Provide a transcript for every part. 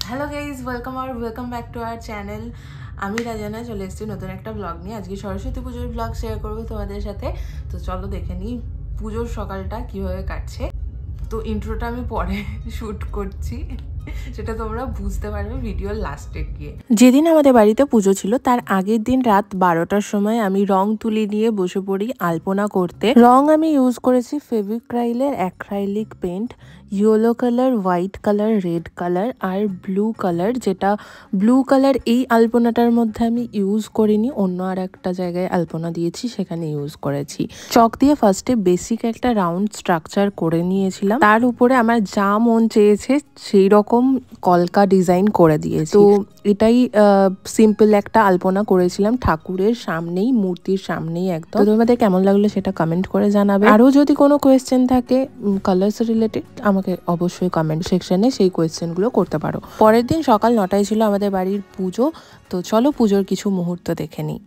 Hello guys, welcome back to our channel. আমি রাজানা চলে এসেছি নতুন একটা ব্লগ নিয়ে। আজকে সরস্বতী পুজোর ব্লগ শেয়ার করবো তোমাদের সাথে। তো চলো দেখে নিই পুজোর সকালটা কিভাবে কাটছে। তো ইন্ট্রোটা আমি পরে শ্যুট করছি, সেটা তোমরা বুঝতে পারবে ভিডিওর লাস্টে গিয়ে। যেদিন আমাদের বাড়িতে পুজো ছিল তার আগের দিন রাত 12টার সময় আমি রং তুলি নিয়ে বসে পড়ি আলপনা করতে। রং আমি ইউজ করেছি ফেভিক্রাইলের acrylic paint, yellow colour, white colour, red colour আর ব্লু কালার। যেটা ব্লু কালার এই আলপনাটার মধ্যে আমি ইউজ করিনি, অন্য আর একটা জায়গায় আলপনা দিয়েছি সেখানে ইউজ করেছি। চক দিয়ে ফার্স্টে বেসিক একটা রাউন্ড স্ট্রাকচার করে নিয়েছিলাম, তার উপরে আমার যা মন চেয়েছে সেই রকম কলকা ডিজাইন করে দিয়েছি। তো এটাই সিম্পল একটা আলপনা করেছিলাম ঠাকুরের সামনেই, মূর্তির সামনেই একদম। তো তোমাদের কেমন লাগলো সেটা কমেন্ট করে জানাবে। আরও যদি কোনো কোয়েশ্চেন থাকে কালার্স রিলেটেড আমাকে অবশ্যই কমেন্ট সেকশনে সেই কোয়েশ্চেনগুলো করতে পারো। পরের দিন সকাল 9টায় ছিল আমাদের বাড়ির পুজো। তো চলো পুজোর কিছু মুহূর্ত দেখে নিই।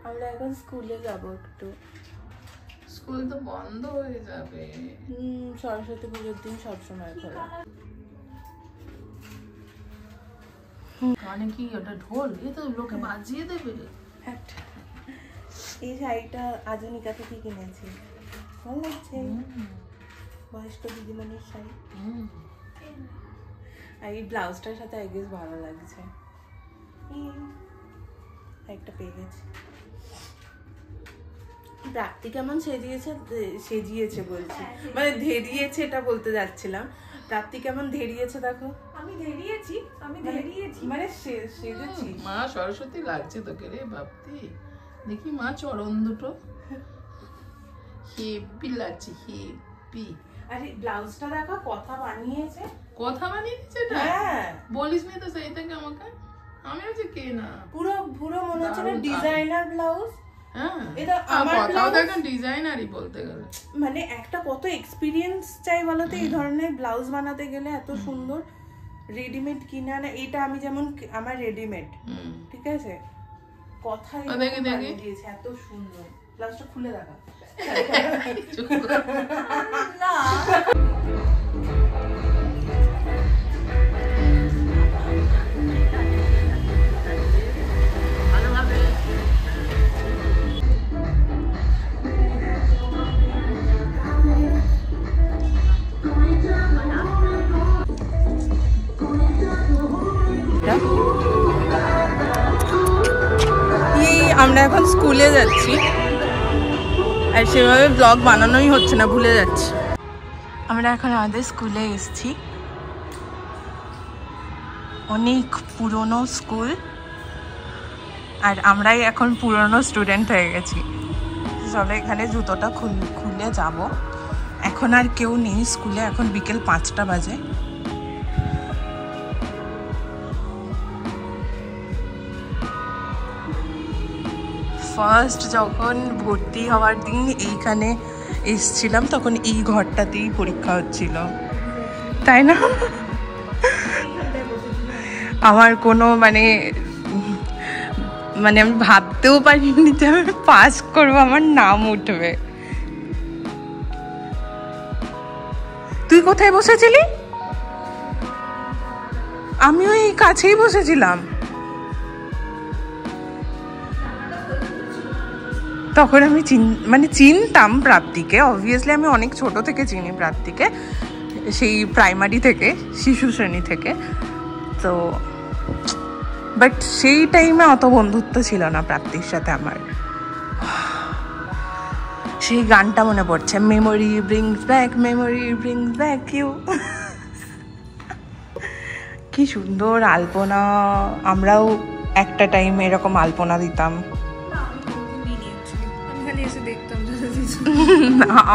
আমরা এখন স্কুলে যাবো একটু। স্কুল তো বন্ধ হয়ে যাবে। সরস্বতী পুজোর দিন সবসময় খোলা। মানে কি ওটা ঢোল? এ তো লোকে বাজিয়ে দেবে। এই শাড়িটা আধুনিকা থেকে কিনেছি, ভালো লাগছে। বয়স্ক দিদিমণির শাড়ি। আর এই ব্লাউজটার সাথে আই গেস ভালো লাগছে। একটা পেয়ে গেছি। প্রাপ্তি কেমন সেজিয়েছে বলছি, মানে ধেরিয়েছে, এটা বলতে যাচ্ছিলাম। প্রাপ্তি কেমন ধেরিয়েছে দেখো। আমি ধেরিয়েছি মানে সেজেছি। মা সরস্বতী লাগছে তোকে রে বাপ্তি। দেখি মা চরণ দুটো হেপি লাগছে, হেপি। আরে ব্লাউজটা দেখো কথা বানিয়েছে। কথা বানিয়েছে না? হ্যাঁ, বলিস নি তো সেই থেকে আমাকে। আমি হচ্ছে কে না পুরো মনে হচ্ছে না ডিজাইনার ব্লাউজ। হ্যাঁ, এটা আমার কথাও দেখেন ডিজাইনারই বলতে গেলে। মানে একটা কত এক্সপিরিয়েন্স চাই বলতে এই ধরনের ব্লাউজ বানাতে গেলে। এত সুন্দর রেডিমেড কিনা না, এটা আমি যেমন আমার রেডিমেড, ঠিক আছে, কথা দিয়েছে এত সুন্দর। ব্লাউজটা খুলে দেখা না। আমরা এখন স্কুলে যাচ্ছি, আর সেভাবে ব্লগ বানানোই হচ্ছে না, ভুলে যাচ্ছি। আমরা এখন আমাদের স্কুলে এসেছি, অনেক পুরনো স্কুল, আর আমরাই এখন পুরনো স্টুডেন্ট হয়ে গেছি। চলো এখানে জুতোটা খুলে যাব। এখন আর কেউ নেই স্কুলে, এখন বিকেল 5টা বাজে। ফার্স্ট যখন ভর্তি হওয়ার দিন এইখানে এসছিলাম তখন এই ঘরটাতেই পরীক্ষা হচ্ছিল, তাই না? আমার কোনো মানে আমি ভাবতেও পারিনি যে আমি পাস করবো, আমার নাম উঠবে। তুই কোথায় বসেছিলি? আমি ওই কাছেই বসেছিলাম। তখন আমি চিনতাম প্রাপ্তিকে, অবভিয়াসলি আমি অনেক ছোট থেকে চিনি প্রাপ্তিকে, সেই প্রাইমারি থেকে, শিশু শ্রেণী থেকে। তো বাট সেই টাইমে অত বন্ধুত্ব ছিল না প্রাপ্তির সাথে আমার। সেই গানটা মনে পড়ছে, মেমোরি ব্রিংস ব্যাক ইউ। কি সুন্দর আলপনা, আমরাও একটা টাইমে এরকম আলপনা দিতাম।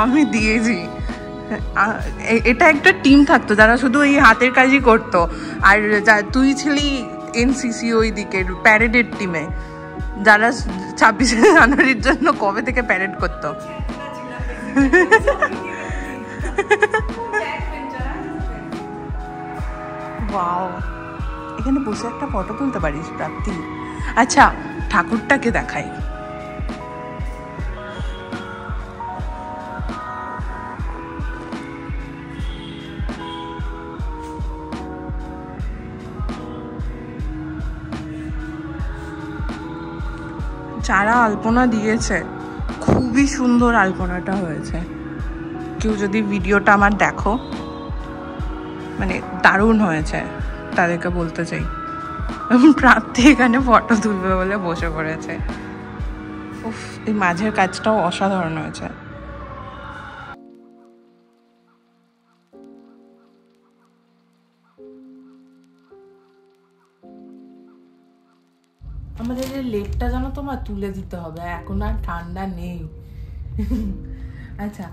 আমি দিয়েছি। এটা একটা টিম থাকতো যারা শুধু এই হাতের কাজই করতো, আর তুই ছিলি এনসিসি ওই দিকের প্যারেডের টিমে, যারা 26শে জানুয়ারির জন্য কবে থেকে প্যারেড করতো। ওয়াও, এখানে বসে একটা ফটো তুলতে পারিস প্রাপ্তি। আচ্ছা, ঠাকুরটাকে দেখাই। যারা আলপনা দিয়েছে খুবই সুন্দর আলপনাটা হয়েছে। কেউ যদি ভিডিওটা আমার দেখো, মানে দারুণ হয়েছে, তাদেরকে বলতে চাই। প্রাপ্তি এখানে ফটো তুলবে বলে বসে পড়েছে। উফ, এই মাঝের কাজটাও অসাধারণ হয়েছে। আমাদের এই লেপটা যেন তোমার তুলে দিতে হবে, এখন আর ঠান্ডা নেই। আচ্ছা,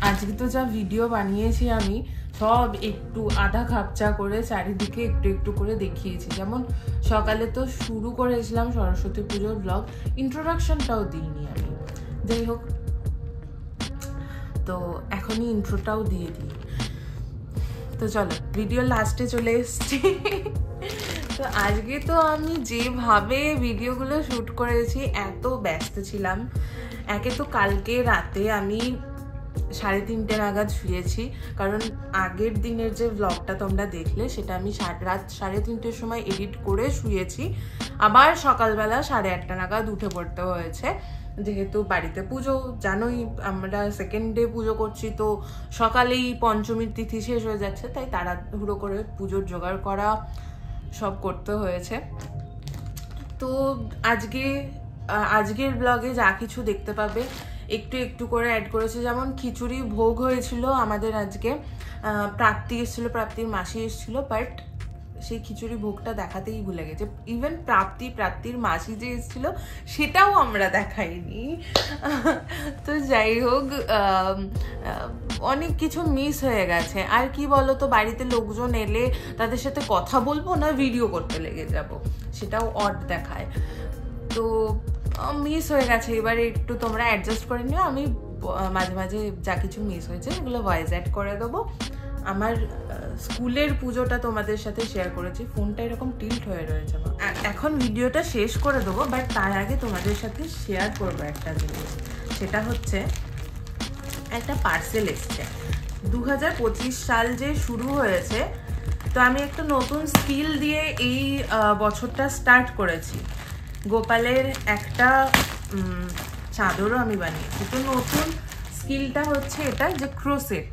আজকে তো যা ভিডিও বানিয়েছি আমি সব একটু আধা খাপচা করে চারিদিকে একটু একটু করে দেখিয়েছি। যেমন সকালে তো শুরু করেছিলাম সরস্বতী পুজোর ব্লগ, ইন্ট্রোডাকশনটাও দিইনি আমি। যাই হোক, তো এখনই ইন্ট্রোটাও দিয়ে দিই। তো চলো ভিডিও লাস্টে চলে এসছি। তো আজকে তো আমি যেভাবে ভিডিওগুলো শ্যুট করেছি, এত ব্যস্ত ছিলাম। একে তো কালকে রাতে আমি 3:30 নাগাদ শুয়েছি, কারণ আগের দিনের যে ব্লগটা তোমরা দেখলে সেটা আমি রাত 3:30টার সময় এডিট করে শুয়েছি। আবার সকালবেলা 8:30 নাগাদ উঠে পড়তে হয়েছে, যেহেতু বাড়িতে পুজো, জানোই আমরা সেকেন্ড ডে পুজো করছি, তো সকালেই পঞ্চমীর তিথি শেষ হয়ে যাচ্ছে, তাই তাড়াহুড়ো করে পুজোর জোগাড় করা সব করতে হয়েছে। তো আজকের ব্লগে যা কিছু দেখতে পাবে একটু একটু করে অ্যাড করেছে। যেমন খিচুড়ি ভোগ হয়েছিল আমাদের আজকে, প্রাপ্তি এসেছিলো, প্রাপ্তির মাসি এসেছিলো, বাট সেই খিচুড়ি ভোগটা দেখাতেই ভুলে গেছে। ইভেন প্রাপ্তির মাসি যে এসেছিলো সেটাও আমরা দেখাইনি। তো যাই হোক, অনেক কিছু মিস হয়ে গেছে। আর কি বলো তো, বাড়িতে লোকজন এলে তাদের সাথে কথা বলবো না ভিডিও করতে লেগে যাব, সেটাও অড দেখায়। তো মিস হয়ে গেছে, এবারে একটু তোমরা অ্যাডজাস্ট করে নিও। আমি মাঝে মাঝে যা কিছু মিস হয়েছে এগুলো ভয়েস অ্যাড করে দেবো। আমার স্কুলের পুজোটা তোমাদের সাথে শেয়ার করেছি, ফোনটা এরকম টিল্ট হয়ে রয়েছে। এখন ভিডিওটা শেষ করে দেবো, বাট তার আগে তোমাদের সাথে শেয়ার করবো একটা জিনিস। সেটা হচ্ছে একটা পার্সেল এসছে। 2025 সাল যে শুরু হয়েছে, তো আমি একটা নতুন স্কিল দিয়ে এই বছরটা স্টার্ট করেছি। গোপালের একটা চাদরও আমি বানিয়েছি। তো নতুন স্কিলটা হচ্ছে এটা, যে ক্রোসেট।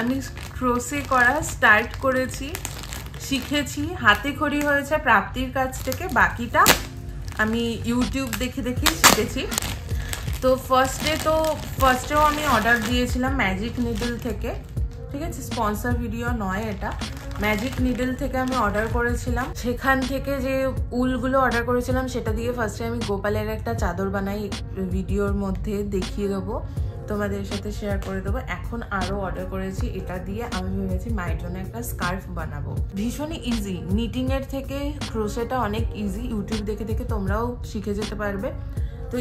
আমি ক্রোসে করা স্টার্ট করেছি, শিখেছি, হাতে খড়ি হয়েছে প্রাপ্তির কাছ থেকে, বাকিটা আমি ইউটিউব দেখে দেখে শিখেছি। তো ফার্স্টেও আমি অর্ডার দিয়েছিলাম ম্যাজিক নিডল থেকে, ঠিক আছে, স্পন্সর ভিডিও নয় এটা। ম্যাজিক নিডল থেকে আমি অর্ডার করেছিলাম। সেখান থেকে যে উলগুলো অর্ডার করেছিলাম সেটা দিয়ে ফার্স্টে আমি গোপালের একটা চাদর বানাই, ভিডিওর মধ্যে দেখিয়ে দেবো, তোমাদের সাথে শেয়ার করে দেবো। এখন আরও অর্ডার করেছি, এটা দিয়ে আমি ভেবেছি মায়ের জন্য একটা স্কার্ফ বানাবো। ভীষণই ইজি, নিটিংয়ের থেকে ক্রোশেটা অনেক ইজি, ইউটিউব দেখে দেখে তোমরাও শিখে যেতে পারবে। তো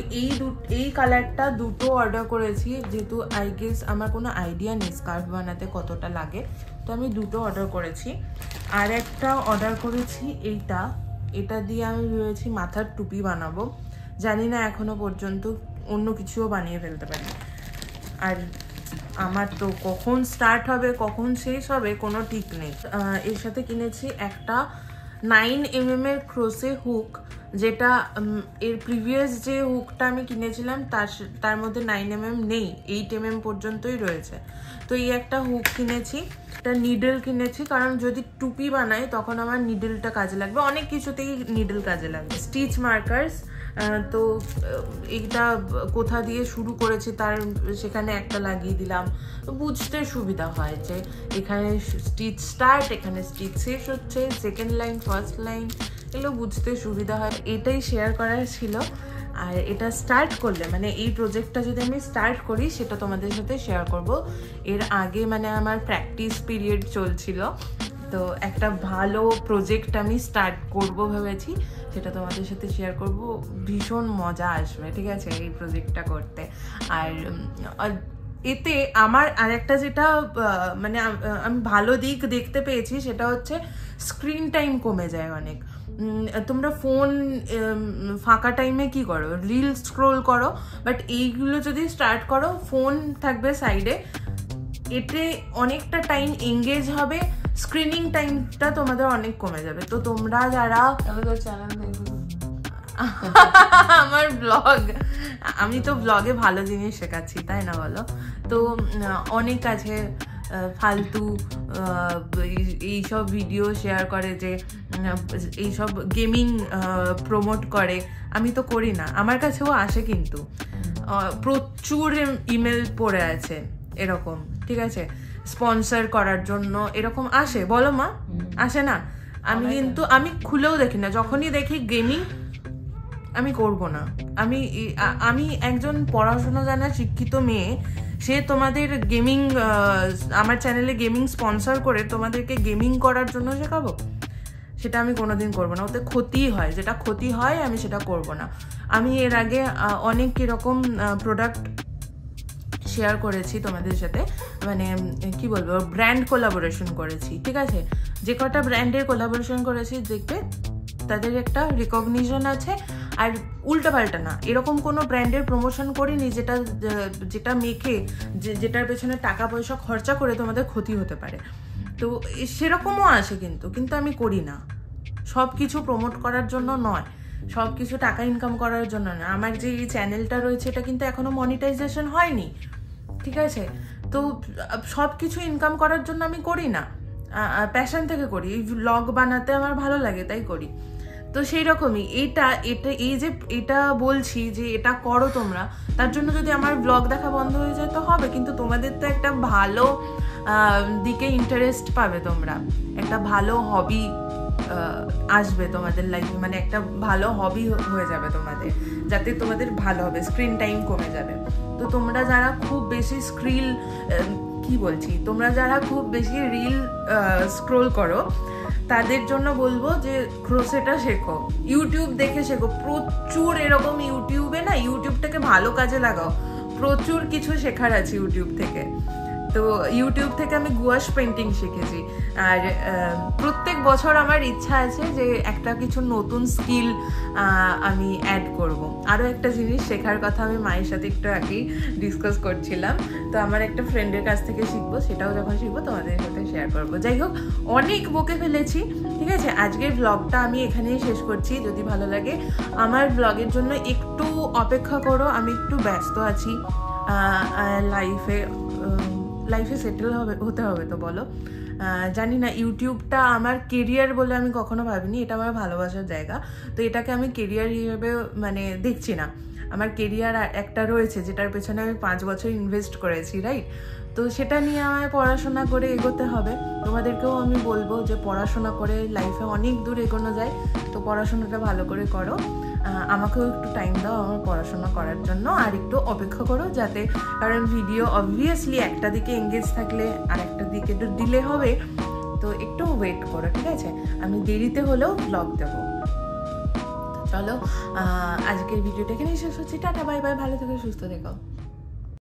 এই কালারটা দুটো অর্ডার করেছি, যেহেতু আই গেস আমার কোনো আইডিয়া নেই স্কার্ফ বানাতে কতটা লাগে, তো আমি দুটো অর্ডার করেছি। আর একটা অর্ডার করেছি এটা দিয়ে আমি ভেবেছি মাথার টুপি বানাবো। জানি না এখনো পর্যন্ত, অন্য কিছুও বানিয়ে ফেলতে পারি। আর আমার তো কখন স্টার্ট হবে কখন শেষ হবে কোনো ঠিক নেই। এর সাথে কিনেছি একটা 9mm এর ক্রোশে হুক, যেটা এর প্রিভিয়াস যে হুকটা আমি কিনেছিলাম তার মধ্যে 9mm নেই, 8mm পর্যন্তই রয়েছে। তো এই একটা হুক কিনেছি, একটা নিডল কিনেছি, কারণ যদি টুপি বানাই তখন আমার নিডলটা কাজে লাগবে, অনেক কিছুতেই নিডল কাজে লাগবে। স্টিচ মার্কার্স, তো এইটা কোথা দিয়ে শুরু করেছি সেখানে একটা লাগিয়ে দিলাম, বুঝতে সুবিধা হয় যে এখানে স্টিচ স্টার্ট, এখানে স্টিচ শেষ হচ্ছে, সেকেন্ড লাইন, ফার্স্ট লাইন, এগুলো বুঝতে সুবিধা হয়। এটাই শেয়ার করার ছিল। আর এটা স্টার্ট করলে, মানে এই প্রজেক্টটা যদি আমি স্টার্ট করি সেটা তোমাদের সাথে শেয়ার করব। এর আগে মানে আমার প্র্যাকটিস পিরিয়ড চলছিল, তো একটা ভালো প্রজেক্ট আমি স্টার্ট করব ভেবেছি, সেটা তোমাদের সাথে শেয়ার করব। ভীষণ মজা আসবে, ঠিক আছে, এই প্রজেক্টটা করতে। আর এতে আমার আরেকটা যেটা মানে আমি ভালো দিক দেখতে পেয়েছি সেটা হচ্ছে স্ক্রিন টাইম কমে যায় অনেক। তোমরা ফোন ফাঁকা টাইমে কি করো, রিল স্ক্রোল করো, বাট এইগুলো যদি স্টার্ট করো ফোন থাকবে সাইডে, এতে অনেকটা টাইম এঙ্গেজ হবে, স্ক্রিনিং টাইমটা তোমাদের অনেক কমে যাবে। তো তোমরা যারা চ্যানেল দেখবে আমার ব্লগ, আমি তো ব্লগে ভালো জিনিস শেখাচ্ছি, তাই না বলো? তো অনেক আছে ফালতু এইসব ভিডিও শেয়ার করে যে এইসব গেমিং প্রমোট করে, আমি তো করি না, আমার কাছেও আসে কিন্তু প্রচুর ইমেল পড়ে আছে এরকম, ঠিক আছে, স্পন্সর করার জন্য এরকম আসে, বলো মা, আসে না? আমি খুলেও দেখি না, যখনই দেখি গেমিং আমি করব না। আমি একজন পড়াশোনা জানা শিক্ষিত মেয়ে, সে তোমাদের গেমিং, আমার চ্যানেলে গেমিং স্পন্সর করে তোমাদেরকে গেমিং করার জন্য শেখাবো? সেটা আমি কোনোদিন করবো না, ওতে ক্ষতি হয়, যেটা ক্ষতি হয় আমি সেটা করব না। আমি এর আগে অনেক এরকম প্রোডাক্ট শেয়ার করেছি তোমাদের সাথে, মানে কি বলবো, ব্র্যান্ড কোলাবোরেশন করেছি, ঠিক আছে, যে কটা ব্র্যান্ডের কোলাবোরেশন করেছি দেখবে তাদের একটা রিকগনিশন আছে। আর উল্টাপাল্টা না, এরকম কোনো ব্র্যান্ডের প্রমোশন করিনি যেটা মেখে যেটার পেছনে টাকা পয়সা খরচা করে তোমাদের ক্ষতি হতে পারে। তো সেরকমও আসে কিন্তু আমি করি না। সব কিছু প্রমোট করার জন্য নয়, সব কিছু টাকা ইনকাম করার জন্য না। আমার যে এই চ্যানেলটা রয়েছে এটা কিন্তু এখনো মনিটাইজেশন হয়নি, ঠিক আছে, তো সব কিছু ইনকাম করার জন্য আমি করি না, প্যাশন থেকে করি। এই ব্লগ বানাতে আমার ভালো লাগে তাই করি। তো সেই রকমই এটা বলছি যে এটা করো তোমরা, তার জন্য যদি আমার ব্লগ দেখা বন্ধ হয়ে যায় তো হবে, কিন্তু তোমাদের তো একটা ভালো দিকে ইন্টারেস্ট পাবে, তোমরা একটা ভালো হবি আসবে তোমাদের লাইফে, মানে একটা ভালো হবি হয়ে যাবে তোমাদের, যাতে তোমাদের ভালো হবে, স্ক্রিন টাইম কমে যাবে। তো তোমরা যারা খুব বেশি তোমরা যারা খুব বেশি রিল স্ক্রোল করো তাদের জন্য বলবো যে ক্রোশেটা শেখো, ইউটিউব দেখে শেখো, প্রচুর এরকম ইউটিউবটাকে ভালো কাজে লাগাও, প্রচুর কিছু শেখার আছে ইউটিউব থেকে। তো ইউটিউব থেকে আমি গুয়াশ পেন্টিং শিখেছি, আর প্রত্যেক বছর আমার ইচ্ছা আছে যে একটা কিছু নতুন স্কিল আমি অ্যাড করব। আরও একটা জিনিস শেখার কথা আমি মায়ের সাথে একটু আগেই ডিসকাস করছিলাম, তো আমার একটা ফ্রেন্ডের কাছ থেকে শিখবো, সেটাও যখন শিখবো তোমাদের সাথে শেয়ার করবো। যাই হোক, অনেক বকে ফেলেছি, ঠিক আছে, আজকের ব্লগটা আমি এখানেই শেষ করছি। যদি ভালো লাগে আমার ব্লগের জন্য একটু অপেক্ষা করো, আমি একটু ব্যস্ত আছি, লাইফে সেটেল হতে হবে, তো বলো, জানি না, ইউটিউবটা আমার কেরিয়ার বলে আমি কখনো ভাবিনি, এটা আমার ভালোবাসার জায়গা, তো এটাকে আমি কেরিয়ার হিসেবে মানে দেখছি না। আমার কেরিয়ার একটা রয়েছে যেটার পেছনে আমি 5 বছর ইনভেস্ট করেছি, রাইট? তো সেটা নিয়ে আমায় পড়াশোনা করে এগোতে হবে। তোমাদেরকেও আমি বলবো যে পড়াশোনা করে লাইফে অনেক দূর এগোনো যায়, তো পড়াশোনাটা ভালো করে করো। আমাকেও একটু টাইম দাও আমার পড়াশোনা করার জন্য, আর একটু অপেক্ষা করো যাতে, কারণ ভিডিও অবভিয়াসলি একটা দিকে এঙ্গেজ থাকলে আর একটা দিকে একটু ডিলে হবে, তো একটু ওয়েট করো, ঠিক আছে? আমি দেরিতে হলেও ব্লগ দেবো। চলো আজকের ভিডিওটা এখানেই শেষ হচ্ছে। টাটা, বাই বাই, ভালো থেকো, সুস্থ থেকো।